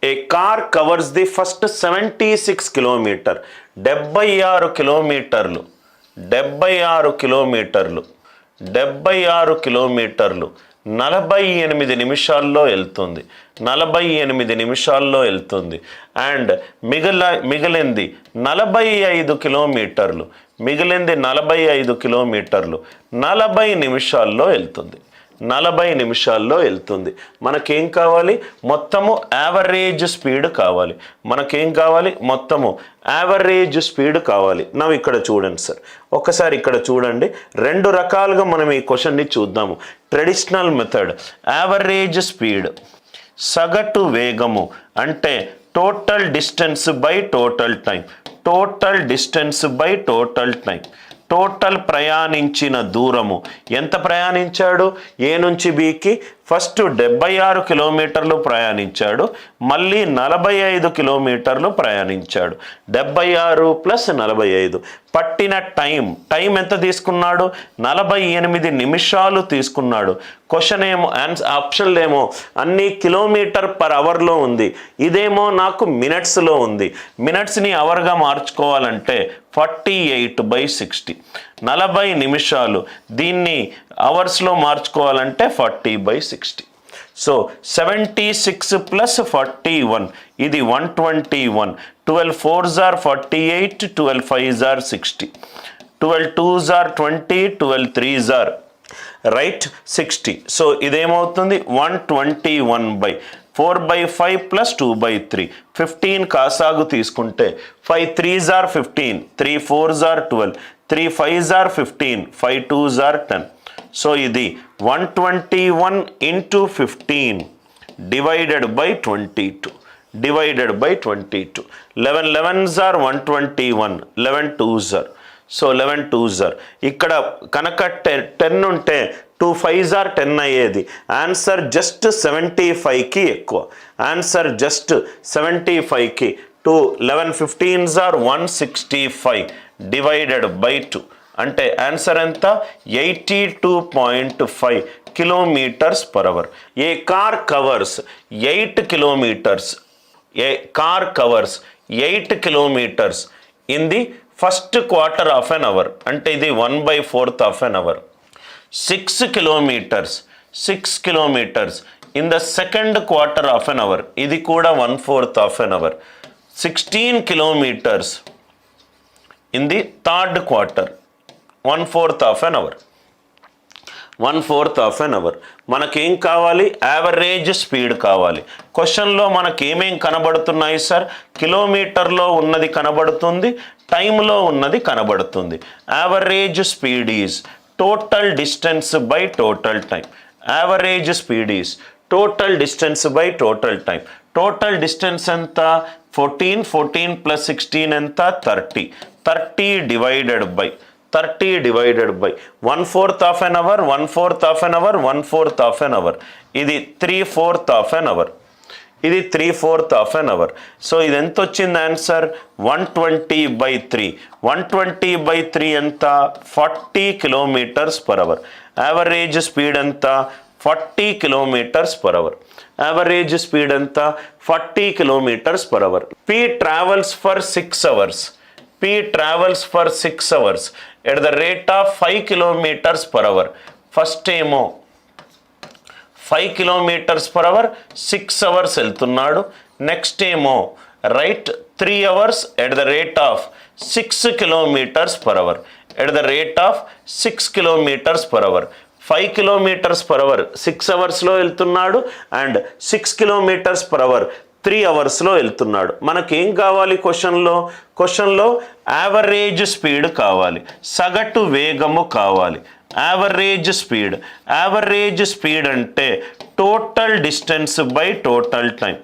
A car covers the first 76 kilometre, 76 కిలోమీటర్లు 76 కిలోమీటర్లు 76 కిలోమీటర్లు 48 నిమిషాల్లో వెళ్తుంది, 48 నిమిషాల్లో వెళ్తుంది. అండ్ మిగిలింది 45 కిలోమీటర్లు, మిగిలింది 45 కిలోమీటర్లు 40 నిమిషాల్లో వెళ్తుంది, 40 నిమిషాల్లో వెళ్తుంది. మనకేం కావాలి? మొత్తము యావరేజ్ స్పీడ్ కావాలి. మనకేం కావాలి? మొత్తము యావరేజ్ స్పీడ్ కావాలి. నవ్వు ఇక్కడ చూడండి సార్, ఒకసారి ఇక్కడ చూడండి. రెండు రకాలుగా మనం ఈ క్వశ్చన్ని చూద్దాము. ట్రెడిషనల్ మెథడ్ యావరేజ్ స్పీడ్, సగటు వేగము అంటే total distance by total time, total distance by total time. Total ప్రయాణించిన దూరము, ఎంత ప్రయాణించాడు? ఏ నుంచి బికి ఫస్ట్ 76 కిలోమీటర్లు ప్రయాణించాడు, మళ్ళీ 45 కిలోమీటర్లు ప్రయాణించాడు. 76 ప్లస్ 45 పట్టిన టైం ఎంత తీసుకున్నాడు? 48 నిమిషాలు తీసుకున్నాడు. క్వశ్చన్ ఏమో ఆప్షన్లు ఏమో అన్ని కిలోమీటర్ పర్ అవర్లో ఉంది, ఇదేమో నాకు మినిట్స్లో ఉంది. మినిట్స్ని అవర్గా మార్చుకోవాలంటే 48/60, 40 నిమిషాలు. దీన్ని అవర్స్లో మార్చుకోవాలంటే 40/60. సో 76 ప్లస్ 41 ఇది 121. 12 4s are 48, 12 5s are 60, 12 2s are 20, 12 3s are right 60. So ఇదేమవుతుంది 121/4/5 ప్లస్ 2/3, 15 కాసాగు తీసుకుంటే 5 3s are 15, 3 4s are 12, 3 5s are 15, 5 2s are 10. So ఇది 121 into 15 divided by 22, divided by 22. 11 11s are 121, 11 2s are. So 11 2s are. ఇక్కడ కనుక 10 ఉంటే 2 5s are 10 అయ్యేది. Answer just 75కి ఎక్కువ, answer just 75కి. 11 15s are 165 divided by 2 అంటే answer ఎంత? 82.5 kilometres per hour. A car covers 8 kilometres, a car covers 8 kilometres in the first quarter of an hour, అంటే ఇది 1/4 of an hour. 6 kilometres in the second quarter of an hour, ఇది కూడా 1/4 of an hour. 16 kilometres in the third quarter, 1/4 of an hour, 1/4 of an hour. మనకేం కావాలి? Average speed కావాలి. క్వశ్చన్లో మనకేమేం కనబడుతున్నాయి sir? కిలోమీటర్లో ఉన్నది కనబడుతుంది, టైంలో ఉన్నది కనబడుతుంది. Average speed is total distance by total time. Average speed is total distance by total time. Total distance ఎంత? 14, 14 ప్లస్ 16 ఎంత? 30. 30 divided by 1/4 of an hour, 1/4 of an hour, 1/4 of an hour. ఇది 3/4 of an hour, ఇది 3/4 of an hour. So ఇది ఎంత వచ్చింది answer? 120/3. 120/3 ఎంత? 40 kilometres per hour. Average speed ఎంత? 40 kilometres per hour. Average speed ఎంత? 40 kilometres per hour. P travels for 6 hours. P travels for 6 hours at the rate of 5 kilometers per hour. First ఏమో 5 kilometers per hour 6 hours వెళ్తున్నాడు. Next ఏమో right 3 hours at the rate of 6 kilometers per hour, at the rate of 6 kilometers per hour. 5 kilometers per hour 6 అవర్స్లో వెళ్తున్నాడు and 6 kilometers per hour 3 అవర్స్లో వెళ్తున్నాడు. మనకేం కావాలి క్వశ్చన్లో యావరేజ్ స్పీడ్ కావాలి, సగటు వేగము కావాలి. యావరేజ్ స్పీడ్ అంటే total distance by total time.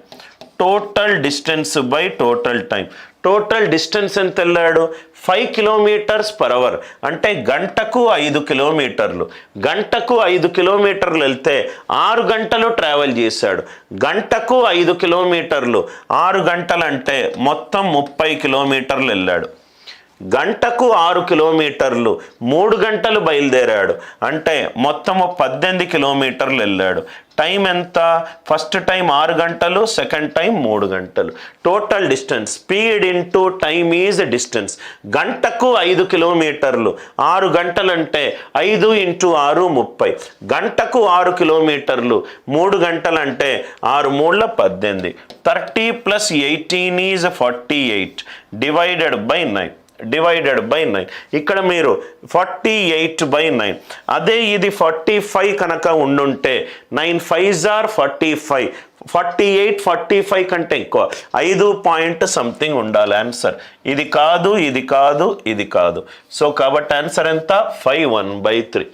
Total distance by total time. Total distance ఎంత వెళ్ళాడు? 5 kilometers per hour అంటే గంటకు 5 కిలోమీటర్లు. గంటకు 5 కిలోమీటర్లు వెళ్తే 6 గంటలు ట్రావెల్ చేశాడు. గంటకు 5 కిలోమీటర్లు 6 గంటలు అంటే మొత్తం 30 కిలోమీటర్లు వెళ్ళాడు. గంటకు 6 కిలోమీటర్లు, 3 గంటలు బయలుదేరాడు అంటే మొత్తము 18 కిలోమీటర్లు వెళ్ళాడు. టైం ఎంత? ఫస్ట్ టైం 6 గంటలు, సెకండ్ టైం 3 గంటలు. Total distance, speed into time is distance. గంటకు 5 కిలోమీటర్లు, 6 గంటలు అంటే 5 ఇంటూ 6 30. గంటకు 6 కిలోమీటర్లు, 3 గంటలు అంటే 6 మూళ్ళ 18. 30 ప్లస్ 18 ఈజ్ 48 డివైడెడ్ బై 9. ఇక్కడ మీరు 48/9. అదే ఇది 45 కనుక ఉండుంటే 9 5s are 45. 48 45 కంటే ఎక్కువ 5 పాయింట్ సంథింగ్ ఉండాలి ఆన్సర్. ఇది కాదు, ఇది కాదు, ఇది కాదు. సో కాబట్టి ఆన్సర్ ఎంత? 5 1/3.